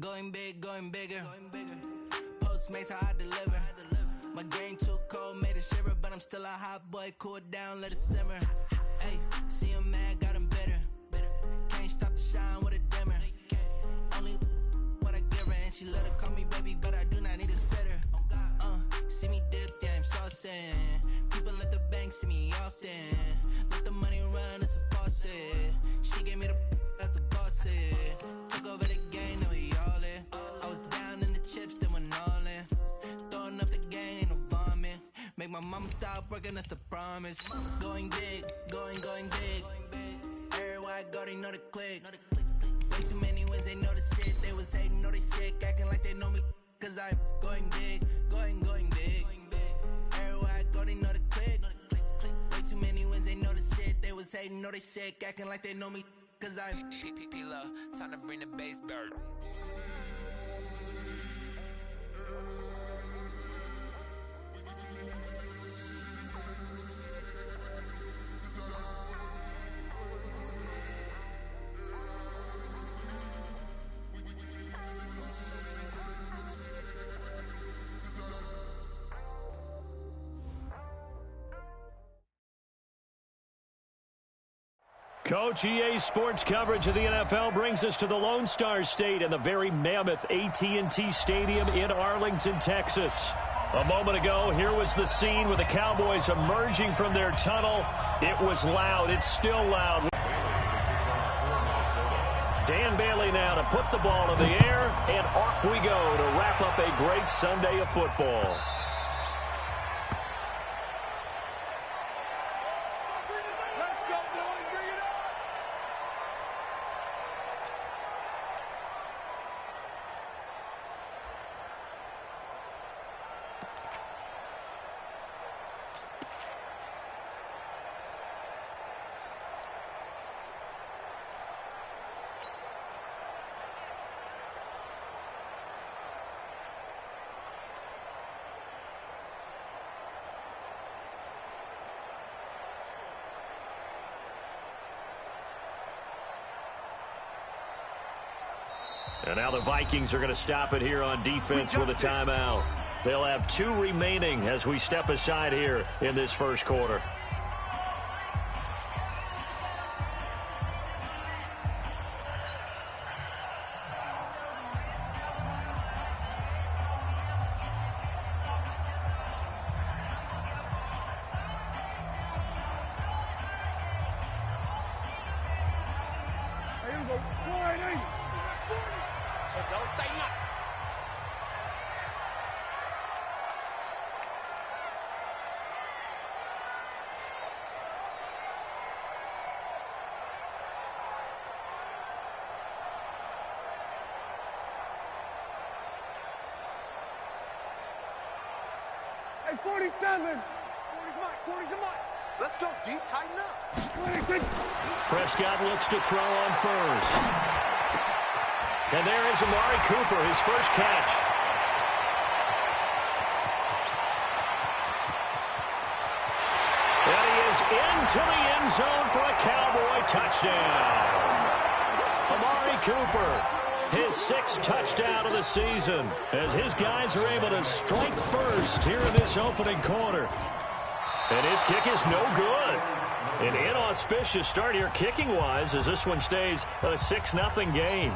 Going big, going bigger. Postmates how I deliver. My game too cold, made it shiver, but I'm still a hot boy. Cool it down, let it simmer. Hey, see him mad, got him bitter. Can't stop the shine with a dimmer. Only what I give her, and she let her call me baby, but I do not need a sitter. See me dip, yeah, I'm saucing. People at the bank see me often. Let the money run, it's a faucet. She gave me the that's a boss it. Took over the game, now we all in. I was down in the chips, then went all in. Throwing up the game, ain't no vomit. Make my mama stop working, that's the promise. Going big, going big. Everywhere I go, they know the click. Way too many wins, they know the shit. They was hating, know they sick, acting like they know me. Cause I'm going big, going big. Everywhere I go, they know the click. Way too many wins, they know the shit. They was hating, know they sick, acting like they know me. Cause I'm P-P-P-Love, time to bring the bass bird. Coach, EA Sports coverage of the NFL brings us to the Lone Star State and the very mammoth AT&T Stadium in Arlington, Texas. A moment ago, here was the scene with the Cowboys emerging from their tunnel. It was loud. It's still loud. Dan Bailey now to put the ball in the air, and off we go to wrap up a great Sunday of football. And now the Vikings are going to stop it here on defense with a timeout. They'll have 2 remaining as we step aside here in this first quarter. Hey, 47. 40's mine. 40's mine. Let's go deep. Tighten up. Prescott looks to throw on first. And there is Amari Cooper, his first catch. And he is into the end zone for a Cowboy touchdown. Amari Cooper, his 6th touchdown of the season, as his guys are able to strike first here in this opening quarter. And his kick is no good. An inauspicious start here kicking-wise as this one stays a 6-0 game.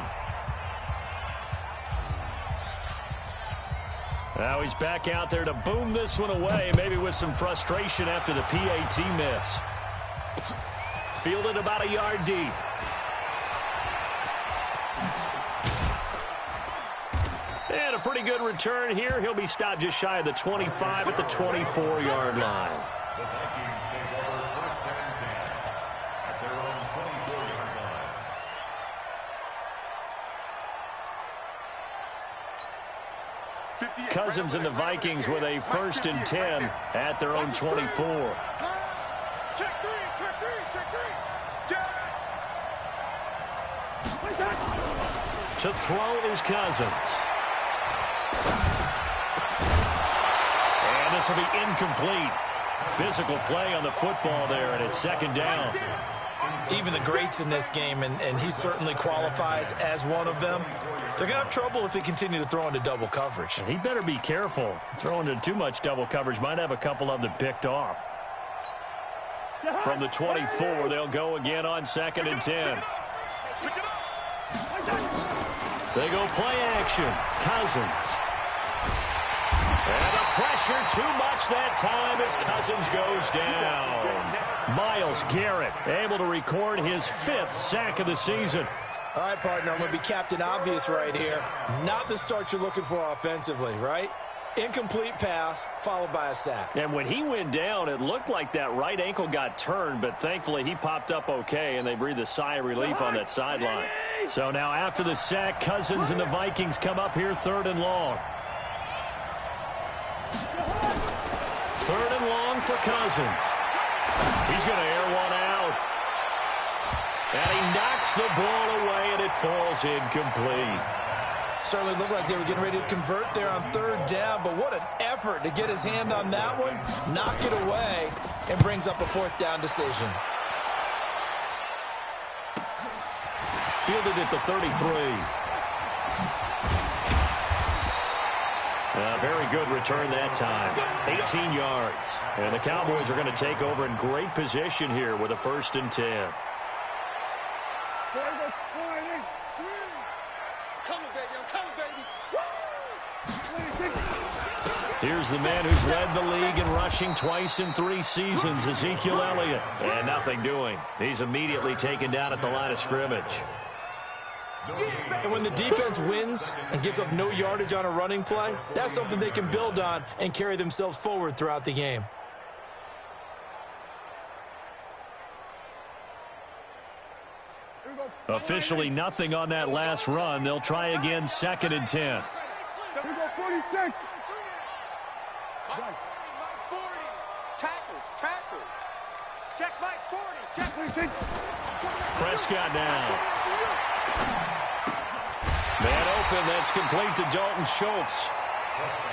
Now he's back out there to boom this one away, maybe with some frustration after the PAT miss. Fielded about a yard deep. And a pretty good return here. He'll be stopped just shy of the 25 at the 24-yard line. The Vikings take over 1st and 10 at their own 24-yard line. Cousins and the Vikings with a 1st and 10 at their own 24. Check three. To throw is Cousins. And this will be incomplete. Physical play on the football there, and it's 2nd down. Even the greats in this game, and he certainly qualifies as one of them, they're going to have trouble if they continue to throw into double coverage. And he better be careful. Throwing into too much double coverage might have a couple of them picked off. From the 24, they'll go again on 2nd and 10. They go play action. Cousins. And the pressure too much that time as Cousins goes down. Myles Garrett able to record his 5th sack of the season. All right, partner, I'm going to be Captain Obvious right here. Not the start you're looking for offensively, right? Incomplete pass followed by a sack. And when he went down, it looked like that right ankle got turned, but thankfully he popped up okay, and they breathed a sigh of relief on that sideline. So now after the sack, Cousins and the Vikings come up here 3rd and long. 3rd and long for Cousins. He's going to air one out. And he knocks the ball away, and it falls incomplete. Certainly looked like they were getting ready to convert there on 3rd down, but what an effort to get his hand on that one, knock it away, and brings up a 4th down decision. Fielded at the 33. Very good return that time. 18 yards. And the Cowboys are going to take over in great position here with a 1st and 10. Here's the man who's led the league in rushing twice in 3 seasons, Ezekiel Elliott. And nothing doing. He's immediately taken down at the line of scrimmage. And when the defense wins and gives up no yardage on a running play, that's something they can build on and carry themselves forward throughout the game. Officially nothing on that last run. They'll try again 2nd and 10. Here we go, 46. Tackles. Check Mike 40. Check 46. Prescott now. Man open, that's complete to Dalton Schultz.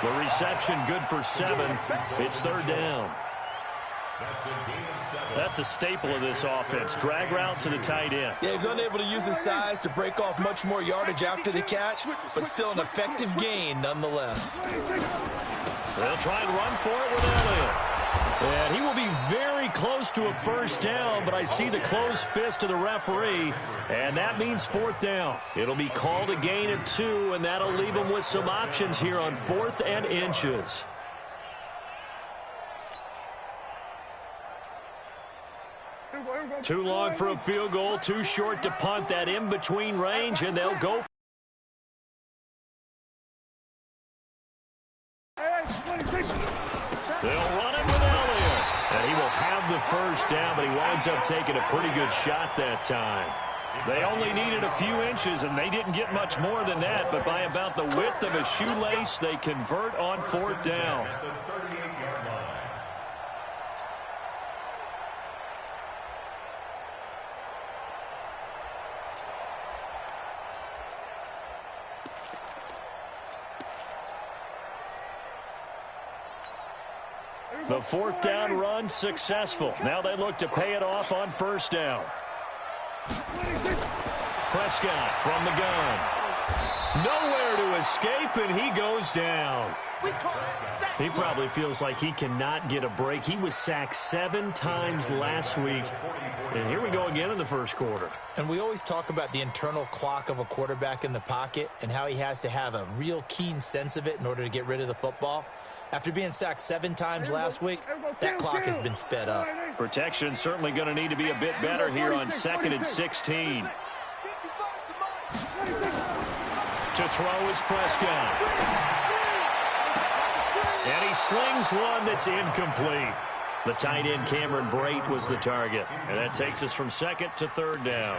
The reception good for 7. It's 3rd down. That's a staple of this offense. Drag route to the tight end. Yeah, he's unable to use his size to break off much more yardage after the catch, but still an effective gain nonetheless. They'll try and run for it with Elliott. And he will be very close to a 1st down, but I see the closed fist of the referee, and that means 4th down. It'll be called a gain of 2, and that'll leave him with some options here on 4th and inches. Too long for a field goal, too short to punt. That in-between range, and they'll go. They'll run it with Elliott. And he will have the 1st down, but he winds up taking a pretty good shot that time. They only needed a few inches, and they didn't get much more than that, but by about the width of a shoelace, they convert on 4th down. The 4th down run successful. Now they look to pay it off on 1st down. Prescott from the gun. Nowhere to escape, and he goes down. He probably feels like he cannot get a break. He was sacked 7 times last week. And here we go again in the 1st quarter. And we always talk about the internal clock of a quarterback in the pocket and how he has to have a real keen sense of it in order to get rid of the football. After being sacked 7 times last week, that clock has been sped up. Protection certainly going to need to be a bit better here on 2nd and 16. To throw is Prescott. And he slings one that's incomplete. The tight end Cameron Brate was the target. And that takes us from 2nd to 3rd down.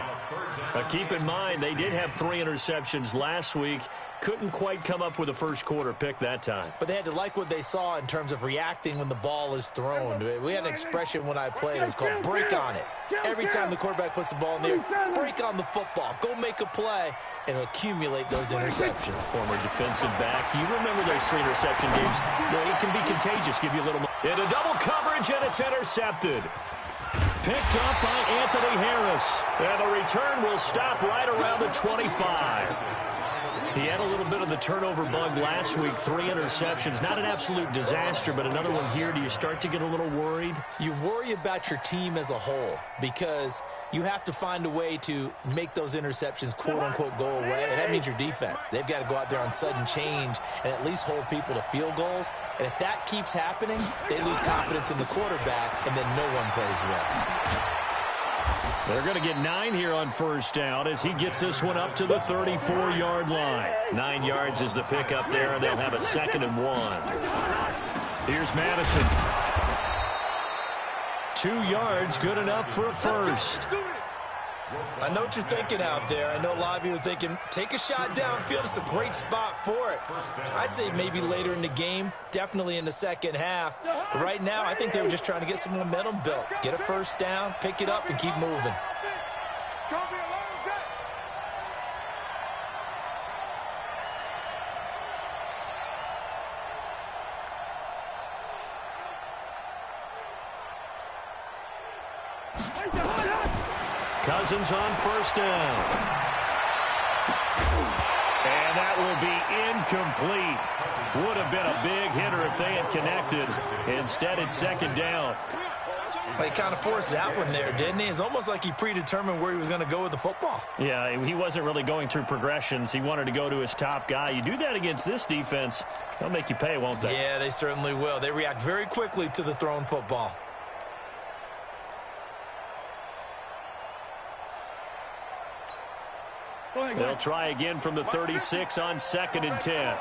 Now keep in mind, they did have 3 interceptions last week. Couldn't quite come up with a 1st quarter pick that time. But they had to like what they saw in terms of reacting when the ball is thrown. We had an expression when I played. It was called break on it. Every time the quarterback puts the ball in there, break on the football. Go make a play and accumulate those interceptions. Former defensive back. You remember those 3 interception games. You know, it can be contagious. Give you a little more. Into double coverage, and it's intercepted. Picked up by Anthony Harris. And the return will stop right around the 25. He had a little bit of the turnover bug last week, 3 interceptions. Not an absolute disaster, but another one here. Do you start to get a little worried? You worry about your team as a whole because you have to find a way to make those interceptions, quote-unquote, go away, and that means your defense. They've got to go out there on sudden change and at least hold people to field goals. And if that keeps happening, they lose confidence in the quarterback, and then no one plays well. They're going to get 9 here on first down as he gets this one up to the 34-yard line. 9 yards is the pickup there, and they'll have a 2nd and 1. Here's Madison. 2 yards, good enough for a first. I know what you're thinking out there. I know a lot of you are thinking, take a shot downfield. It's a great spot for it. I'd say maybe later in the game, definitely in the second half. But right now, I think they were just trying to get some momentum built. Get a first down, pick it up, and keep moving. It's going to be a long day. Cousins on first down. And that will be incomplete. Would have been a big hitter if they had connected. Instead, it's 2nd down. He kind of forced that one there, didn't he? It's almost like he predetermined where he was going to go with the football. Yeah, he wasn't really going through progressions. He wanted to go to his top guy. You do that against this defense, they'll make you pay, won't they? Yeah, they certainly will. They react very quickly to the thrown football. They'll try again from the 36 on 2nd and 10.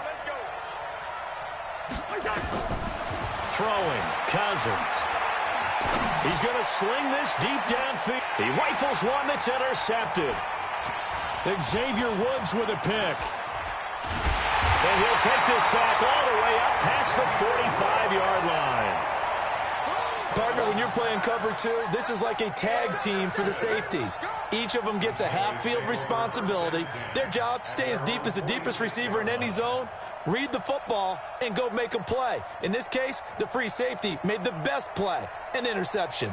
Throwing, Cousins. He's going to sling this deep downfield. He rifles one that's intercepted. Xavier Woods with a pick. And he'll take this back all the way up past the 45-yard line. Partner, when you're playing cover 2, this is like a tag team for the safeties. Each of them gets a half-field responsibility. Their job, stay as deep as the deepest receiver in any zone, read the football, and go make a play. In this case, the free safety made the best play, an interception.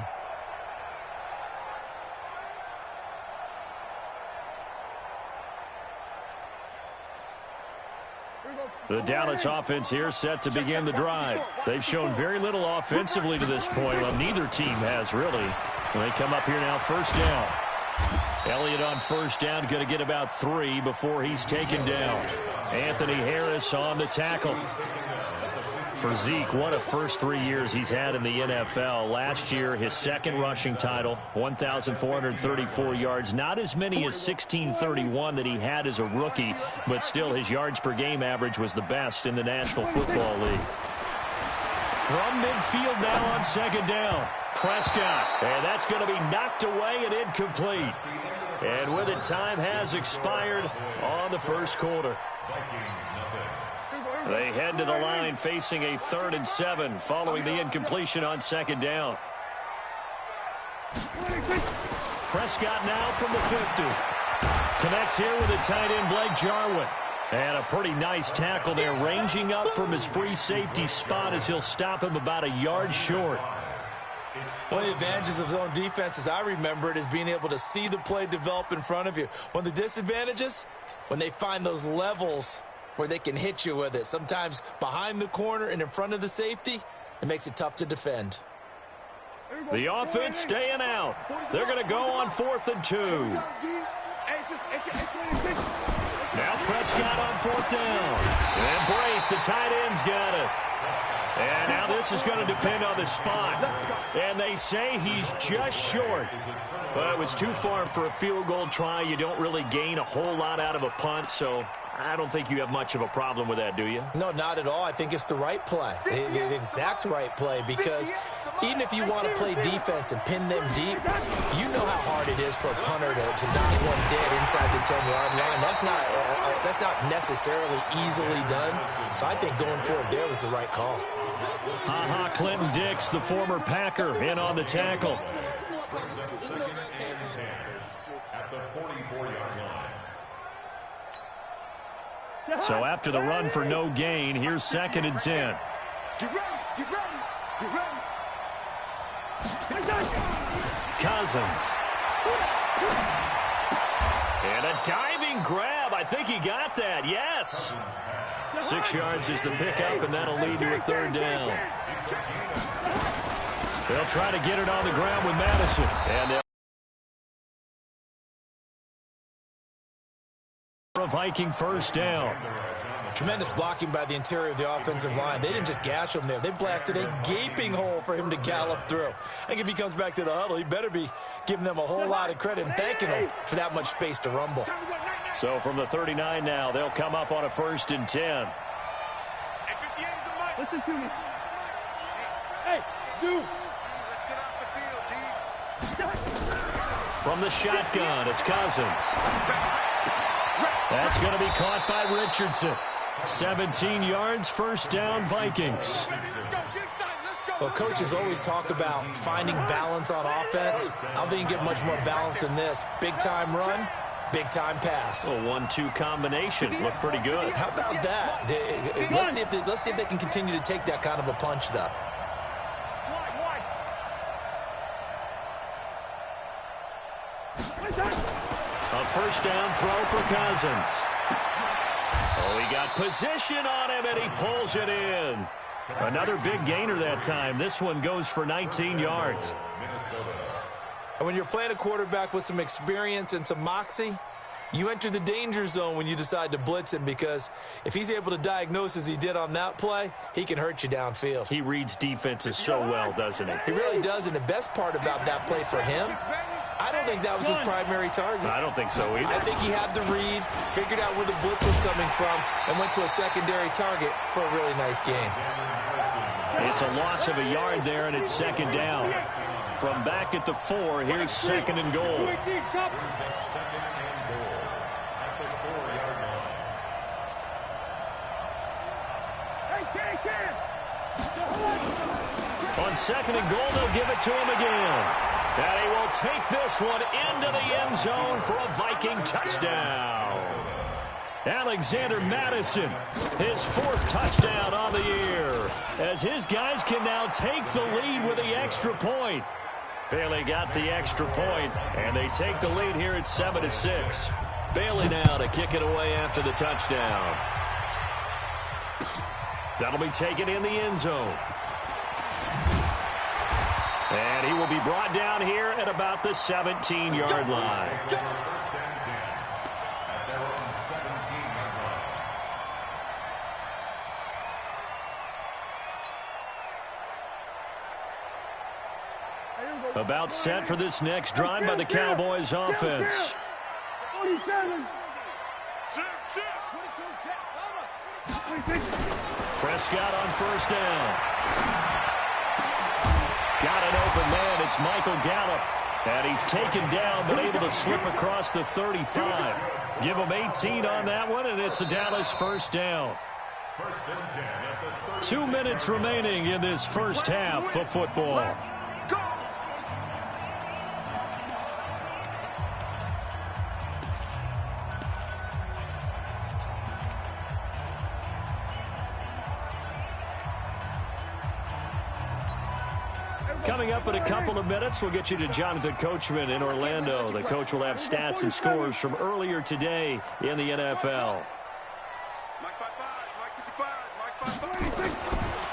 The Dallas offense here set to begin the drive. They've shown very little offensively to this point. Well, neither team has really. They come up here now, first down. Elliott on first down, going to get about 3 before he's taken down. Anthony Harris on the tackle. For Zeke, what a first 3 years he's had in the NFL. Last year, his 2nd rushing title, 1,434 yards. Not as many as 1,631 that he had as a rookie, but still his yards per game average was the best in the National Football League. From midfield now on 2nd down. Prescott, and that's going to be knocked away and incomplete. And with it, time has expired on the first quarter. They head to the line facing a 3rd and 7 following the incompletion on 2nd down. Prescott now from the 50. Connects here with a tight end, Blake Jarwin. And a pretty nice tackle there, ranging up from his free safety spot as he'll stop him about a yard short. One of the advantages of zone defense, as I remember it, is being able to see the play develop in front of you. One of the disadvantages, when they find those levels where they can hit you with it. Sometimes behind the corner and in front of the safety, it makes it tough to defend. The offense staying out. They're going to go on 4th and 2. Now Prescott on 4th down. And Brate, the tight end's got it. And now this is going to depend on the spot. And they say he's just short. Well, it was too far for a field goal try. You don't really gain a whole lot out of a punt, so I don't think you have much of a problem with that, do you? No, not at all. I think it's the right play, the exact right play, because even if you want to play defense and pin them deep, you know how hard it is for a punter to knock one dead inside the 10-yard line. That's not necessarily easily done. So I think going for it there was the right call. Clinton Dix, the former Packer, in on the tackle. So after the run for no gain, here's 2nd and 10. Get ready, get ready, get ready. Cousins. And a diving grab. I think he got that. Yes. 6 yards is the pickup, and that'll lead to a 3rd down. They'll try to get it on the ground with Madison. And they'll a Viking 1st down. Tremendous blocking by the interior of the offensive line. They didn't just gash him there. They blasted a gaping hole for him to gallop through. I think if he comes back to the huddle, he better be giving them a whole lot of credit and thanking them for that much space to rumble. So from the 39 now, they'll come up on a 1st and 10. Listen to me. Hey, dude. Let's get off the field, D. From the shotgun, it's Cousins. That's going to be caught by Richardson. 17 yards, 1st down, Vikings. Well, coaches always talk about finding balance on offense. I don't think you get much more balance than this. Big-time run, big-time pass. A 1-2 combination. Looked pretty good. How about that? Let's see if they can continue to take that kind of a punch, though. A 1st down throw for Cousins. Oh, he got position on him, and he pulls it in. Another big gainer that time. This one goes for 19 yards. And when you're playing a quarterback with some experience and some moxie, you enter the danger zone when you decide to blitz him, because if he's able to diagnose as he did on that play, he can hurt you downfield. He reads defenses so well, doesn't he? He really does, and the best part about that play for him, I don't think that was his primary target. I don't think so either. I think he had the read, figured out where the blitz was coming from, and went to a secondary target for a really nice game. It's a loss of a yard there, and it's 2nd down. From back at the 4, here's 2nd and goal. On 2nd and goal, they'll give it to him again. And he will take this one into the end zone for a Viking touchdown. Alexander Madison, his 4th touchdown on the year, as his guys can now take the lead with the extra point. Bailey got the extra point, and they take the lead here at 7-6. Bailey now to kick it away after the touchdown. That'll be taken in the end zone. And he will be brought down here at about the 17-yard line. About set for this next drive by the Cowboys offense. 47. Prescott on 1st down. Got an open man. It's Michael Gallup. And he's taken down, but able to slip across the 35. Give him 18 on that one, and it's a Dallas 1st down. 2 minutes remaining in this first half of football. Coming up in a couple of minutes, we'll get you to Jonathan Coachman in Orlando. The coach will have stats and scores from earlier today in the NFL.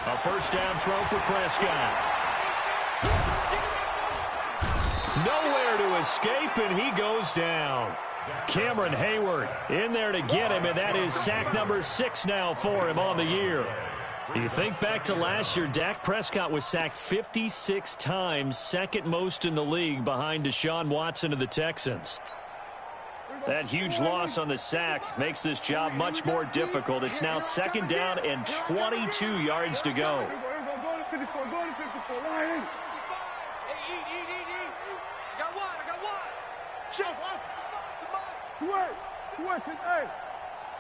A 1st down throw for Prescott. Nowhere to escape, and he goes down. Cameron Hayward in there to get him, and that is sack number 6 now for him on the year. You think back to last year, Dak Prescott was sacked 56 times, 2nd most in the league behind Deshaun Watson of the Texans. That huge loss on the sack makes this job much more difficult. It's now 2nd down and 22 yards to go.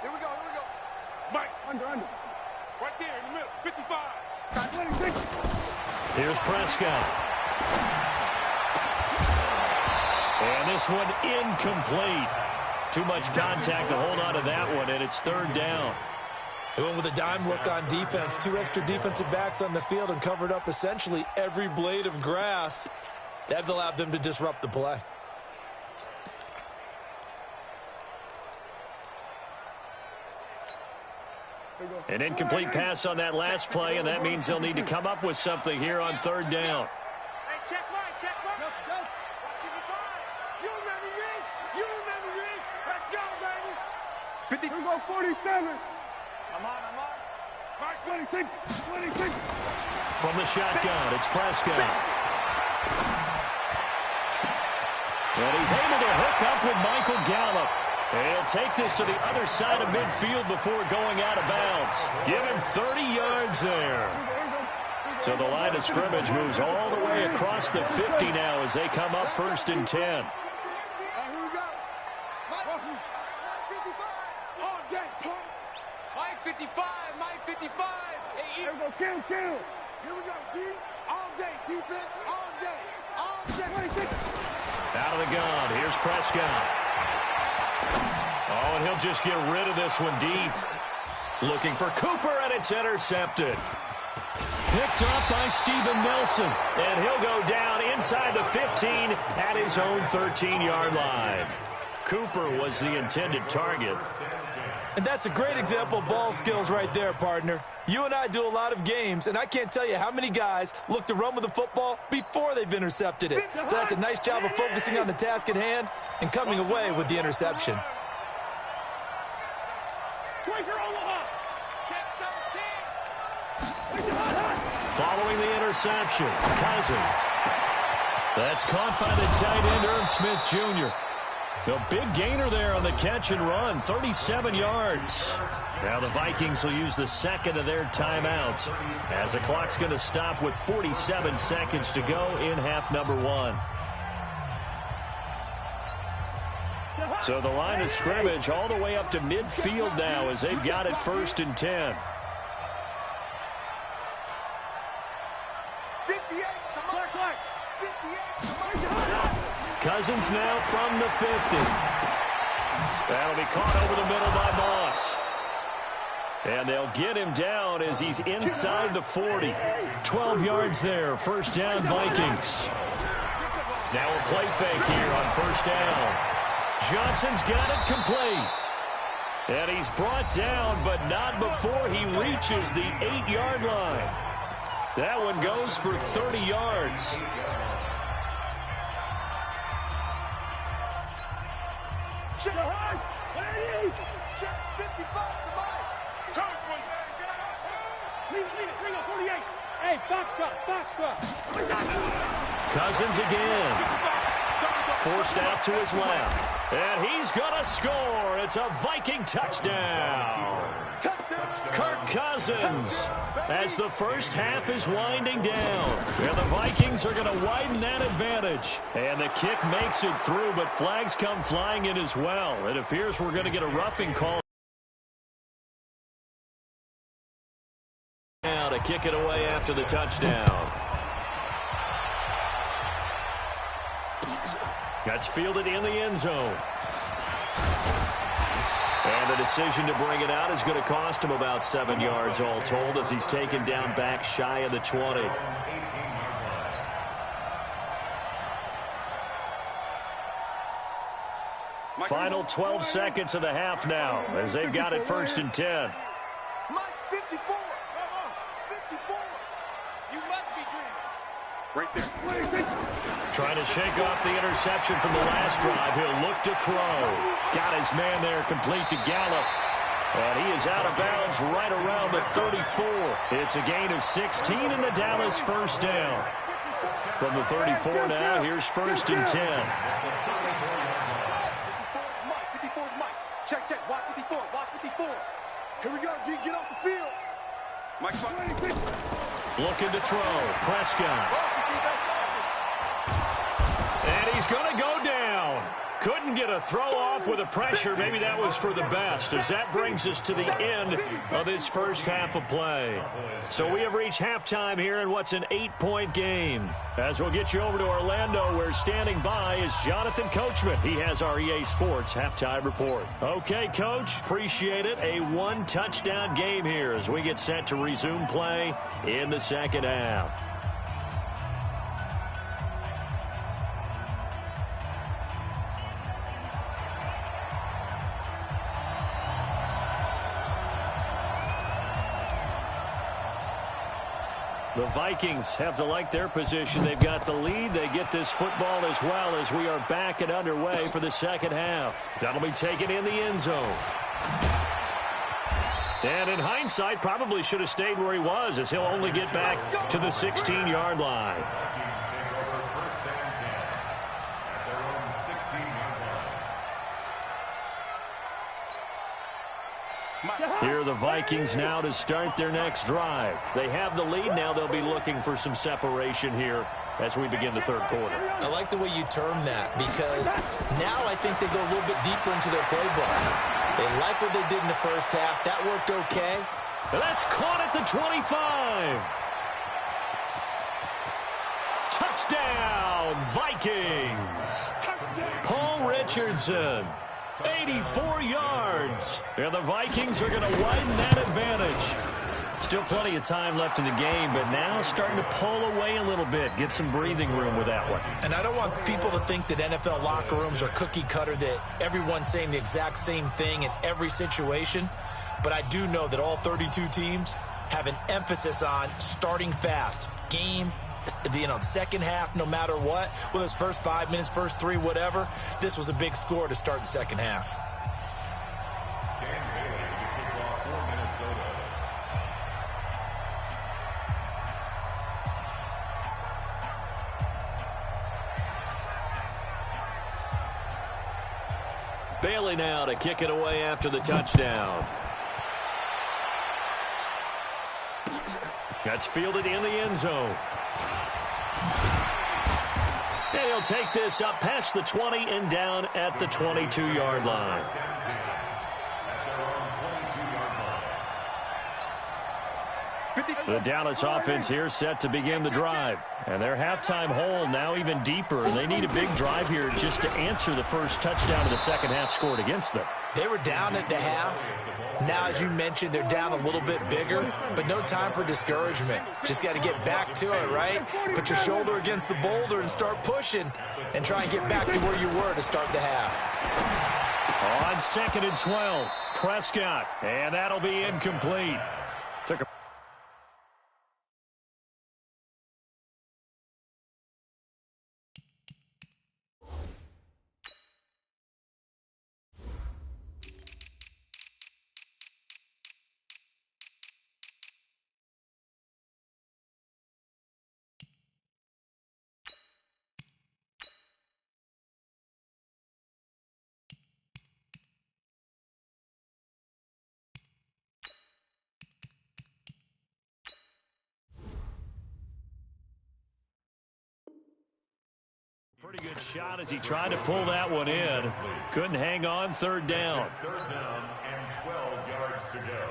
Here we go. Mike, under. Right there in the middle, 55. Here's Prescott. And this one incomplete. Too much contact to hold on to that one, and it's 3rd down. They went with a dime look on defense. 2 extra defensive backs on the field and covered up essentially every blade of grass. That allowed them to disrupt the play. An incomplete pass on that last play, and that means they'll need to come up with something here on 3rd down. Check right. Go. You remember me. Let's go, baby. 50. We go 47. I'm on. Mark 26. From the shotgun, it's Prescott. And he's able to hook up with Michael Gallup. He'll take this to the other side of midfield before going out of bounds. Give him 30 yards there. So the line of scrimmage moves all the way across the 50 now as they come up 1st and 10. Here we go. Mike 55. All day, punk. Mike 55. Hey, here we go. Kill. Here we go, D. All day. Defense. All day. Out of the gun. Here's Prescott. Oh, and he'll just get rid of this one deep. Looking for Cooper, and it's intercepted. Picked up by Steven Nelson, and he'll go down inside the 15 at his own 13-yard line. Cooper was the intended target. And that's a great example of ball skills right there, partner. You and I do a lot of games, and I can't tell you how many guys look to run with the football before they've intercepted it. So that's a nice job of focusing on the task at hand and coming away with the interception. Following the interception, Cousins. That's caught by the tight end, Irv Smith Jr. A big gainer there on the catch and run, 37 yards. Now the Vikings will use the second of their timeouts as the clock's going to stop with 47 seconds to go in half number 1. So the line of scrimmage all the way up to midfield now as they've got it 1st and 10. 58. Cousins now from the 50. That'll be caught over the middle by Moss. And they'll get him down as he's inside the 40. 12 yards there, 1st down Vikings. Now a play fake here on 1st down. Johnson's got it complete. And he's brought down, but not before he reaches the 8-yard line. That one goes for 30 yards. Check 55 to Mike. Bring up 48. Hey, Foxtrot. Cousins again. Forced out to his left. And he's going to score. It's a Viking touchdown. Kirk Cousins as the first half is winding down. And the Vikings are going to widen that advantage. And the kick makes it through, but flags come flying in as well. It appears we're going to get a roughing call now to kick it away after the touchdown. That's fielded in the end zone. And the decision to bring it out is going to cost him about 7 yards all told as he's taken down back shy of the 20. Final 12 seconds of the half now as they've got it 1st and 10. Mike 54. 54. You must be dreaming. Right there. Trying to shake off the interception from the last drive. He'll look to throw. Got his man there complete to Gallup. And he is out of bounds right around the 34. It's a gain of 16 in the Dallas 1st down. From the 34 now, here's 1st and 10. 54 is Mike. Check. Watch 54. Here we go, G. Get off the field. Mike, looking to throw. Prescott. And he's going to go down. Couldn't get a throw off with the pressure. Maybe that was for the best, as that brings us to the end of this first half of play. So we have reached halftime here in what's an 8-point game. As we'll get you over to Orlando, where standing by is Jonathan Coachman. He has our EA Sports halftime report. Okay, Coach, appreciate it. A one-touchdown game here as we get set to resume play in the second half. The Vikings have to like their position. They've got the lead. They get this football as well as we are back and underway for the second half. That'll be taken in the end zone. And in hindsight, probably should have stayed where he was, as he'll only get back to the 16-yard line. Here are the Vikings now to start their next drive. They have the lead. Now they'll be looking for some separation here as we begin the third quarter. I like the way you term that, because now I think they go a little bit deeper into their playbook. They like what they did in the first half. That worked okay. And that's caught at the 25. Touchdown, Vikings. Paul Richardson. 84 yards. And the Vikings are going to widen that advantage. Still plenty of time left in the game, but now starting to pull away a little bit. Get some breathing room with that one. And I don't want people to think that NFL locker rooms are cookie cutter, that everyone's saying the exact same thing in every situation. But I do know that all 32 teams have an emphasis on starting fast. Game, second half, no matter what, whether it's first 5 minutes, first 3, whatever, this was a big score to start the second half. Bailey now to kick it away after the touchdown. That's fielded in the end zone. And he'll take this up past the 20 and down at the 22-yard line. The Dallas offense here set to begin the drive. And their halftime hole now even deeper. And they need a big drive here just to answer the first touchdown of the second half scored against them. They were down at the half. Now, as you mentioned, they're down a little bit bigger, but no time for discouragement. Just got to get back to it, right? Put your shoulder against the boulder and start pushing and try and get back to where you were to start the half. On 2nd and 12, Prescott, and that'll be incomplete. Took a pretty good shot as he tried to pull that one in. Couldn't hang on. Third down. Third down and 12 yards to go.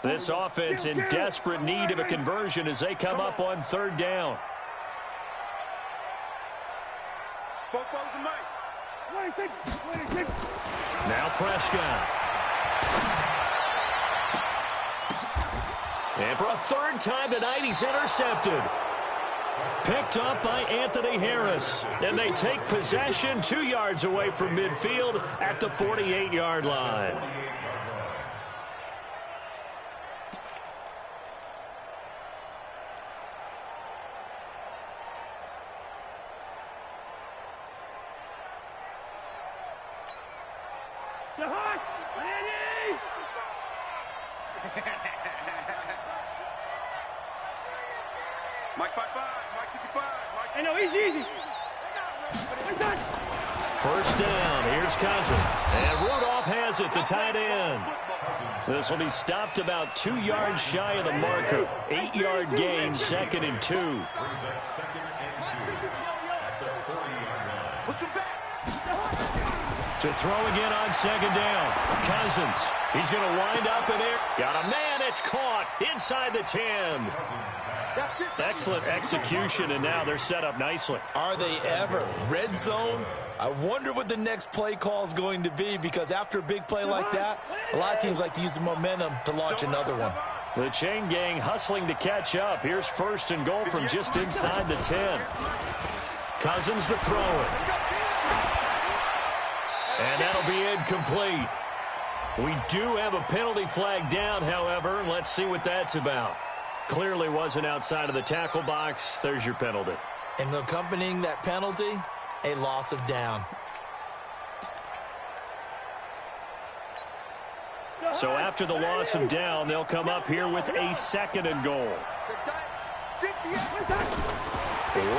This offense in desperate need of a conversion as they come up on third down. Now Prescott. And for a third time tonight, he's intercepted. Picked up by Anthony Harris. And they take possession 2 yards away from midfield at the 48-yard line. Mike 5'5", Mike 55, Mike. I know, easy. First down, here's Cousins. And Rudolph has has it, the tight end. This will be stopped about 2 yards shy of the marker. 8-yard gain, 2nd and 2. Brings up 2nd and 2 at the 40-yard line. Push him back. To throw again on 2nd down. Cousins. He's going to wind up in there. Got a man. It's caught inside the 10. Excellent execution, and now they're set up nicely. Are they ever? Red zone? I wonder what the next play call is going to be, because after a big play like that, a lot of teams like to use the momentum to launch another one. The chain gang hustling to catch up. Here's 1st and goal from just inside the 10. Cousins to throw it. And that'll be incomplete. We do have a penalty flag down, however. Let's see what that's about. Clearly wasn't outside of the tackle box. There's your penalty. And accompanying that penalty, a loss of down. So after the loss of down, they'll come up here with a 2nd and goal.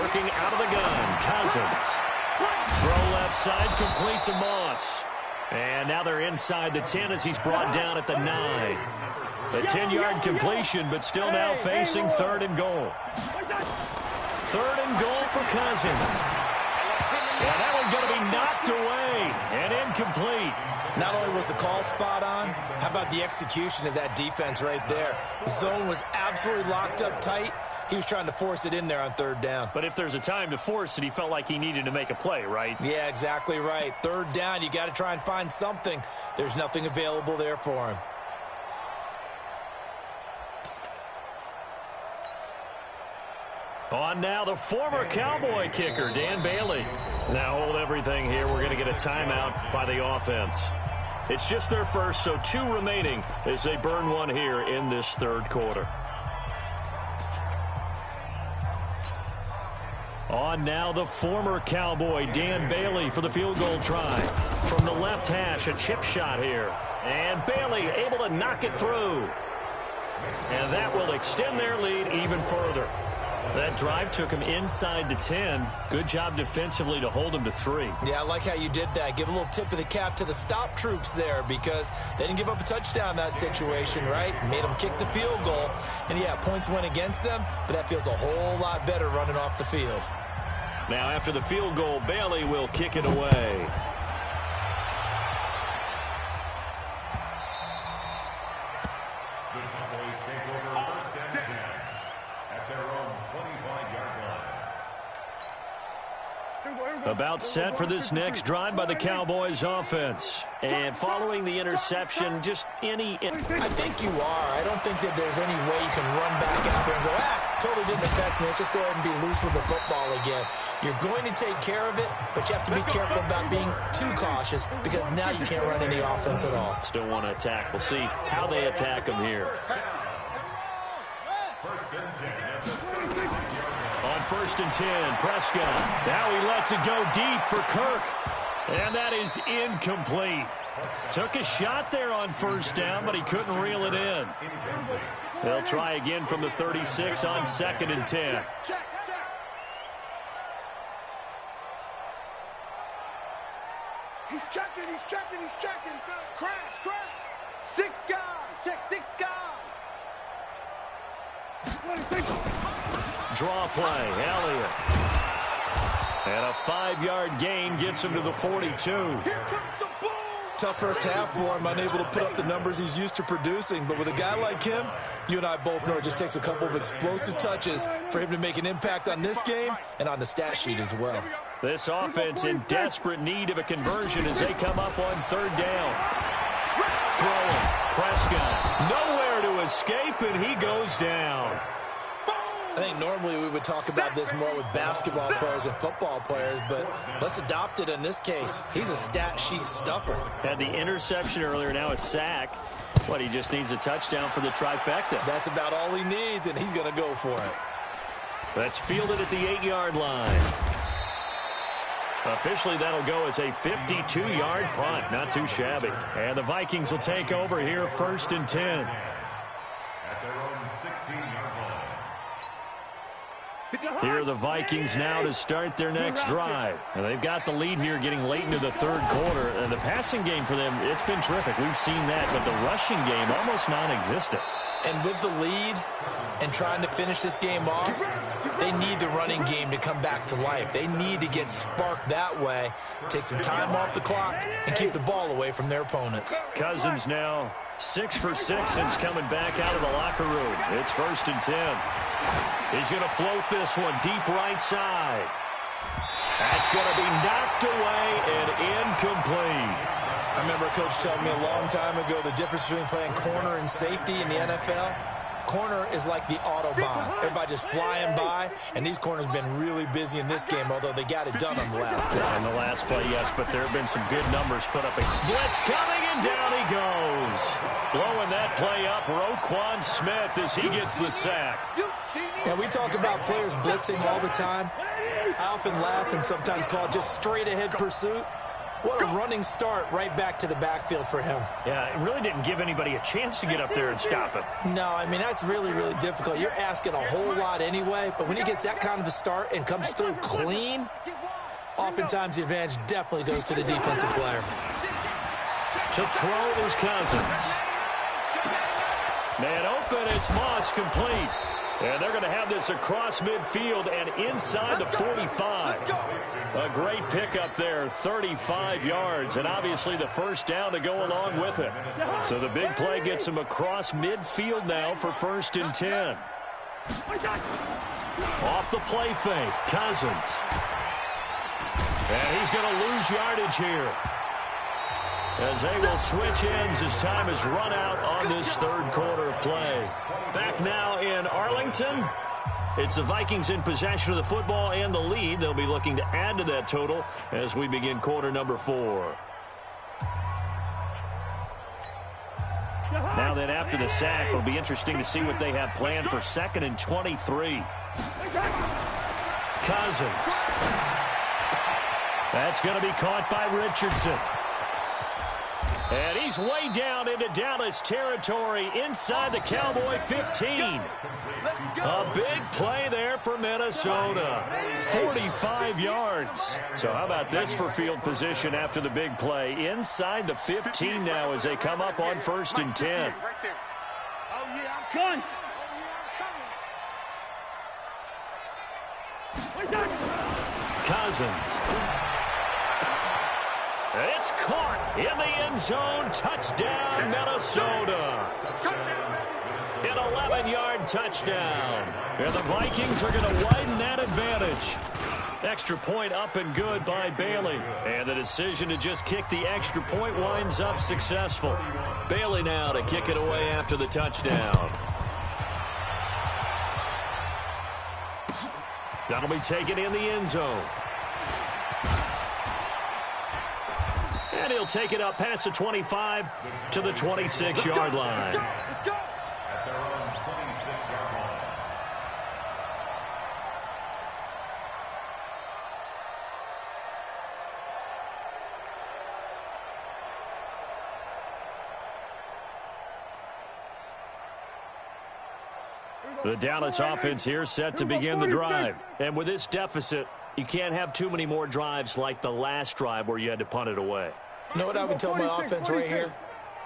Working out of the gun, Cousins. Throw left side, complete to Moss. And now they're inside the 10 as he's brought down at the 9. A 10-yard completion, but still now facing 3rd and goal. 3rd and goal for Cousins. Yeah, that one's going to be knocked away and incomplete. Not only was the call spot on, how about the execution of that defense right there? The zone was absolutely locked up tight. He was trying to force it in there on 3rd down. But if there's a time to force it, he felt like he needed to make a play, right? Yeah, exactly right. 3rd down, you got to try and find something. There's nothing available there for him. On now, the former Cowboy kicker, Dan Bailey. Now hold everything here. We're going to get a timeout by the offense. It's just their first, so 2 remaining as they burn one here in this 3rd quarter. On now, the former Cowboy, Dan Bailey, for the field goal try. From the left hash, a chip shot here. And Bailey able to knock it through. And that will extend their lead even further. That drive took him inside the 10. Good job defensively to hold him to 3. Yeah, I like how you did that. Give a little tip of the cap to the stop troops there, because they didn't give up a touchdown in that situation, right? Made them kick the field goal. And, yeah, points went against them, but that feels a whole lot better running off the field. Now, after the field goal, Bailey will kick it away. The Cowboys take over 1st and 10 at their own 25-yard line. About set for this next drive by the Cowboys offense. And following the interception, just any... I think you are. I don't think that there's any way you can run back out there and go, totally didn't affect me. Let's just go ahead and be loose with the football again. You're going to take care of it, but you have to be careful about being too cautious, because now you can't run any offense at all. Still want to attack. We'll see how they attack him here. 1st and 10. On 1st and 10, Prescott. Now he lets it go deep for Kirk. And that is incomplete. Took a shot there on 1st down, but he couldn't reel it in. They'll try again from the 36 on 2nd and 10. He's checking. Crash. 6 guys. Check 6 guys. Draw play, Elliott. And a 5-yard gain gets him to the 42. Tough first half for him, unable to put up the numbers he's used to producing. But with a guy like him, you and I both know it just takes a couple of explosive touches for him to make an impact on this game and on the stat sheet as well. This offense in desperate need of a conversion as they come up on 3rd down. Throwing, Prescott, nowhere to escape, and he goes down. I think normally we would talk about this more with basketball players and football players, but let's adopt it in this case. He's a stat sheet stuffer. Had the interception earlier, now a sack. But he just needs a touchdown for the trifecta. That's about all he needs, and he's going to go for it. That's fielded at the 8-yard line. Officially, that'll go as a 52-yard punt. Not too shabby. And the Vikings will take over here 1st and 10. At their own 16-yard line. Here are the Vikings now to start their next drive. And they've got the lead here getting late into the third quarter. And the passing game for them, it's been terrific. We've seen that, but the rushing game almost non-existent. And with the lead and trying to finish this game off, they need the running game to come back to life. They need to get sparked that way, take some time off the clock, and keep the ball away from their opponents. Cousins now 6 for 6 since coming back out of the locker room. It's 1st and 10. He's going to float this one deep right side. That's going to be knocked away and incomplete. I remember a coach telling me a long time ago the difference between playing corner and safety in the NFL. Corner is like the Autobahn. Everybody just flying by, and these corners have been really busy in this game, although they got it done on the last play. On the last play, yes, but there have been some good numbers put up. Blitz coming, and down he goes. Blowing that play up, Roquan Smith as he gets the sack. Now, we talk about players blitzing all the time. I often laugh and sometimes call it just straight-ahead pursuit. What a running start right back to the backfield for him. Yeah, it really didn't give anybody a chance to get up there and stop him. No, I mean, that's really, really difficult. You're asking a whole lot anyway, but when he gets that kind of a start and comes through clean, oftentimes the advantage definitely goes to the defensive player. To throw is Cousins. Man open, it's Moss, complete. And they're going to have this across midfield and inside the 45. A great pickup there, 35 yards, and obviously the first down to go along with it. So the big play gets him across midfield now for 1st and 10. Off the play fake, Cousins. And he's going to lose yardage here, as they will switch ends as time is run out on this third quarter of play. Back now in Arlington. It's the Vikings in possession of the football and the lead. They'll be looking to add to that total as we begin quarter number 4. Now then, after the sack, it'll be interesting to see what they have planned for 2nd and 23. Cousins. That's going to be caught by Richardson. And he's way down into Dallas territory inside the Cowboy 15. A big play there for Minnesota. 45 yards. So how about this for field position after the big play? Inside the 15 now as they come up on 1st and 10. Oh, yeah, I'm coming. Cousins. It's caught in the end zone. Touchdown, Minnesota. An 11-yard touchdown. And the Vikings are going to widen that advantage. Extra point up and good by Bailey. And the decision to just kick the extra point winds up successful. Bailey now to kick it away after the touchdown. That'll be taken in the end zone. And he'll take it up past the 25 to the 26-yard line. Let's go. At their own 26-yard line. The Dallas offense here set to begin the drive. And with this deficit, you can't have too many more drives like the last drive where you had to punt it away. You know what I would tell my offense right here?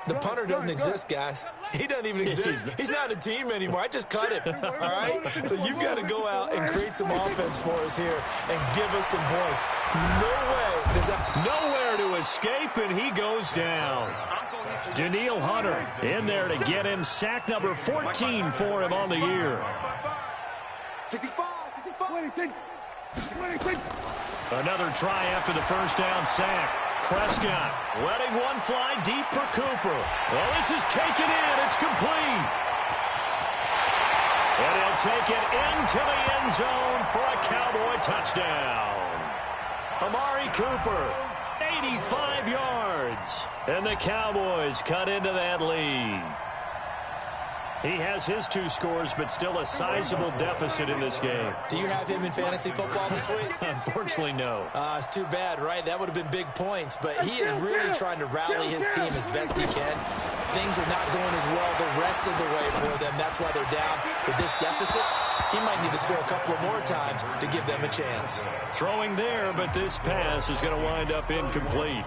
The punter doesn't exist, guys. He doesn't even exist. He's not a team anymore. I just cut him, all right? So you've got to go out and create some offense for us here and give us some points. No way does that... Nowhere to escape, and he goes down. Danielle Hunter in there to get him sack number 14 for him on the year. 65, 26. Another try after the first down sack. Prescott letting one fly deep for Cooper. Well, this is taken in. It's complete. And he'll take it into the end zone for a Cowboy touchdown. Amari Cooper, 85 yards. And the Cowboys cut into that lead. He has his 2 scores, but still a sizable deficit in this game. Do you have him in fantasy football this week? Unfortunately, no. It's too bad, right? That would have been big points, but he is really trying to rally his team as best he can. Things are not going as well the rest of the way for them. That's why they're down. With this deficit, he might need to score a couple of more times to give them a chance. Throwing there, but this pass is going to wind up incomplete.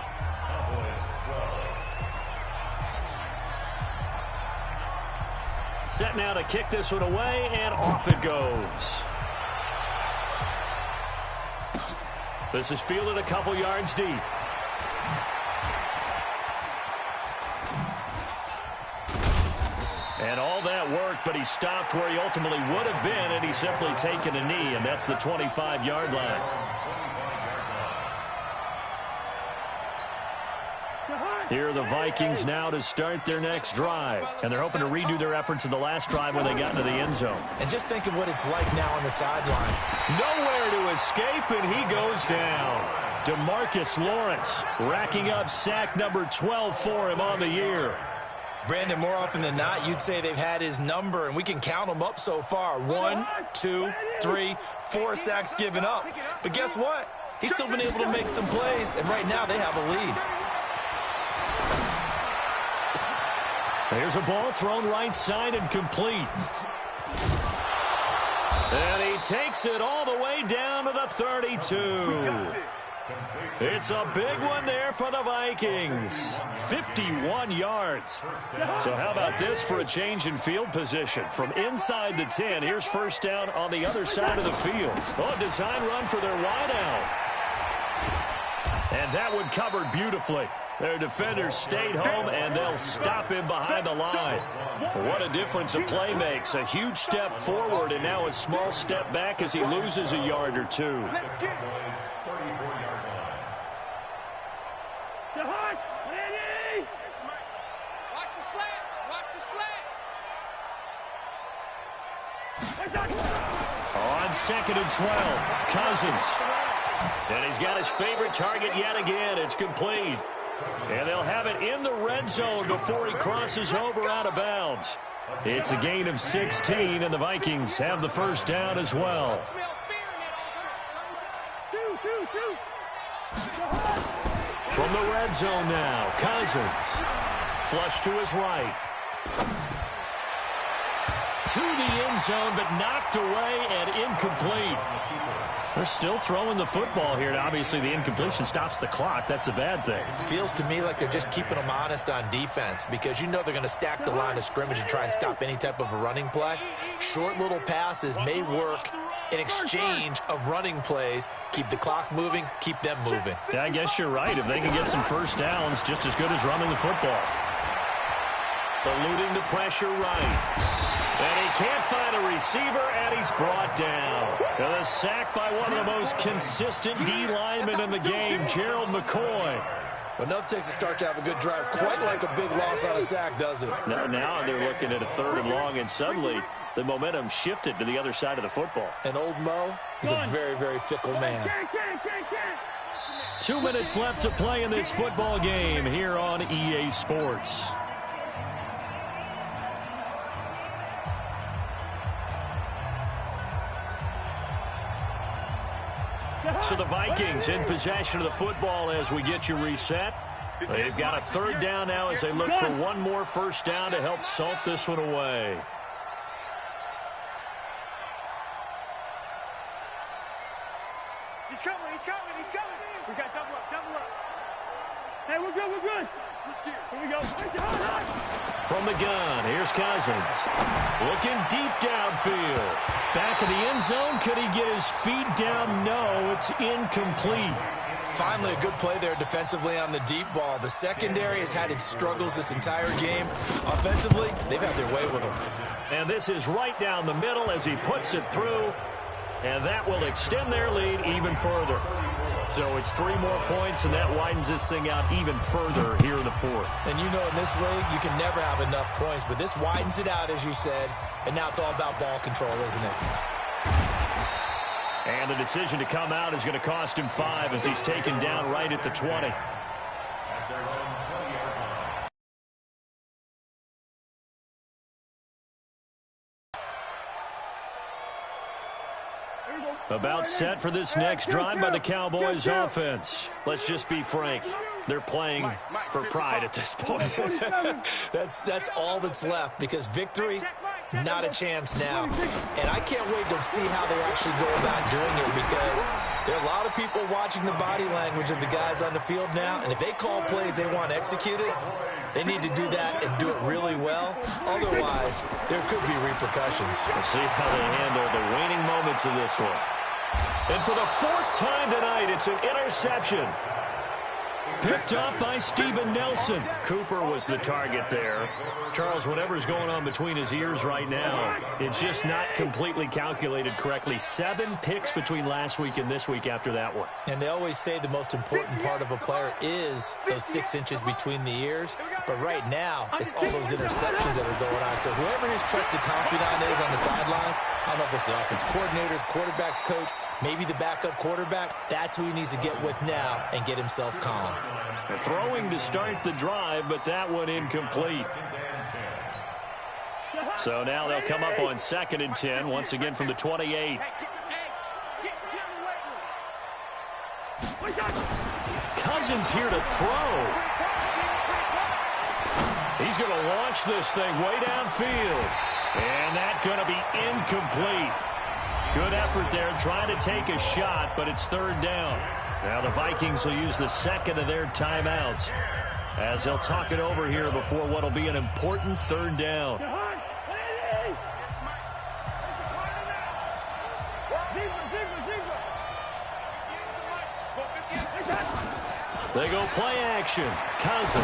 Set now to kick this one away, and off it goes. This is fielded a couple yards deep. And all that worked, but he stopped where he ultimately would have been, and he's simply taken a knee, and that's the 25-yard line. Here are the Vikings now to start their next drive. And they're hoping to redo their efforts in the last drive when they got into the end zone. And just think of what it's like now on the sideline. Nowhere to escape, and he goes down. DeMarcus Lawrence racking up sack number 12 for him on the year. Brandon, more often than not, you'd say they've had his number, and we can count them up so far. 1, 2, 3, 4 sacks given up. But guess what? He's still been able to make some plays, and right now they have a lead. There's a ball thrown right side and complete. And he takes it all the way down to the 32. It's a big one there for the Vikings. 51 yards. So how about this for a change in field position? From inside the 10, here's first down on the other side of the field. Oh, design run for their wideout. And that one covered beautifully. Their defenders stayed home, and they'll stop him behind the line. What a difference a play makes. A huge step forward, and now a small step back as he loses a yard or 2. On 2nd and 12, Cousins. And he's got his favorite target yet again. It's complete. And they'll have it in the red zone before he crosses over out of bounds. It's a gain of 16, and the Vikings have the first down as well. From the red zone now, Cousins. Flush to his right. To the end zone, but knocked away and incomplete. They're still throwing the football here. Obviously, the incompletion stops the clock. That's a bad thing. Feels to me like they're just keeping them honest on defense because you know they're going to stack the line of scrimmage and try and stop any type of a running play. Short little passes may work in exchange of running plays. Keep the clock moving, keep them moving. Yeah, I guess you're right. If they can get some first downs, just as good as running the football. Eluding the pressure right. And he can't find a receiver, and he's brought down. And a sack by one of the most consistent D linemen in the game, Gerald McCoy. Enough takes a start to have a good drive. Quite like a big loss on a sack, does it? Now they're looking at a 3rd and long, and suddenly the momentum shifted to the other side of the football. And old Mo is a very, very fickle man. 2 minutes left to play in this football game here on EA Sports. So the Vikings in possession of the football as we get you reset. They've got a 3rd down now as they look for one more first down to help salt this one away. He's coming, he's coming, he's coming. We got double up, double up. Hey, we're good, we're good. Here we go. From the gun, here's Cousins. Looking deep downfield. Back of the end zone. Could he get his feet down? No, it's incomplete. Finally, a good play there defensively on the deep ball. The secondary has had its struggles this entire game. Offensively, they've had their way with him. And this is right down the middle as he puts it through. And that will extend their lead even further. So it's 3 more points, and that widens this thing out even further here in the 4th. And you know in this league, you can never have enough points, but this widens it out, as you said, and now it's all about ball control, isn't it? And the decision to come out is going to cost him 5 as he's taken down right at the 20. About set for this next drive by the Cowboys offense. Let's just be frank. They're playing for pride at this point. That's all that's left, because victory, not a chance now. And I can't wait to see how they actually go about doing it, because there are a lot of people watching the body language of the guys on the field now, and if they call plays they want executed, they need to do that and do it really well. Otherwise, there could be repercussions. We'll see how they handle the waning moments of this one. And for the 4th time tonight, it's an interception. Picked up by Steven Nelson. Cooper was the target there. Charles, whatever's going on between his ears right now, it's just not completely calculated correctly. 7 picks between last week and this week after that one. And they always say the most important part of a player is those 6 inches between the ears. But right now, it's all those interceptions that are going on. So whoever his trusted confidant is on the sidelines, I don't know if it's the offense coordinator, the quarterback's coach, maybe the backup quarterback, that's who he needs to get with now and get himself calm. Throwing to start the drive, but that one incomplete. So now they'll come up on 2nd and 10, once again from the 28. Cousins here to throw. He's going to launch this thing way downfield. And that's going to be incomplete. Good effort there, trying to take a shot, but it's 3rd down. Now the Vikings will use the 2nd of their timeouts as they'll talk it over here before what will be an important 3rd down. They go play action. Cousins.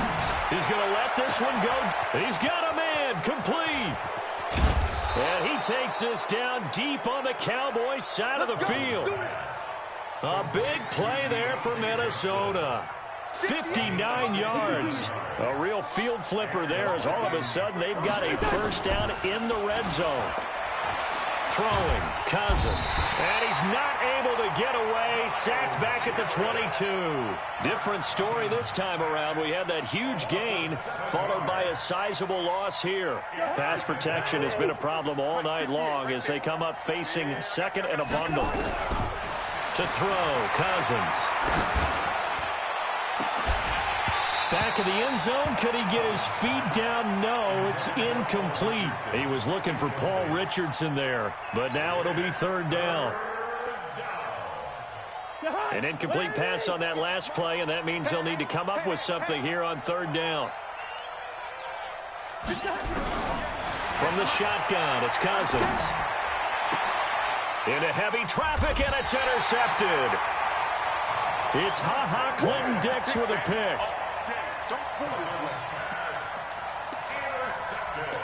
He's going to let this one go. He's got a man. Complete. And he takes this down deep on the Cowboys side of the field. A big play there for Minnesota. 59 yards. A real field flipper there, as all of a sudden they've got a 1st down in the red zone. Throwing, Cousins. And he's not able to get away. Sacked back at the 22. Different story this time around. We had that huge gain, followed by a sizable loss here. Pass protection has been a problem all night long as they come up facing 2nd and a bundle. To throw, Cousins. Back of the end zone. Could he get his feet down? No, it's incomplete. He was looking for Paul Richardson there, but now it'll be 3rd down. An incomplete pass on that last play, and that means they'll need to come up with something here on 3rd down. From the shotgun, it's Cousins. Into heavy traffic, and it's intercepted. It's Ha-Ha Clinton Dix with a pick. Intercepted.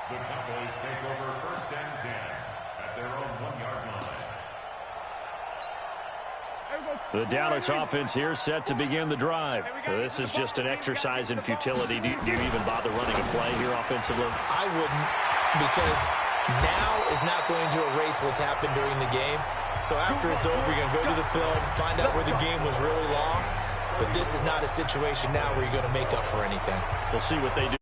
The Cowboys take over 1st and 10 at their own 1-yard line. The Dallas offense here set to begin the drive. This is just an exercise in futility. Do you even bother running a play here offensively? I wouldn't, because now is not going to erase what's happened during the game. So after it's over, you're going to go to the film, find out where the game was really lost. But this is not a situation now where you're going to make up for anything. We'll see what they do.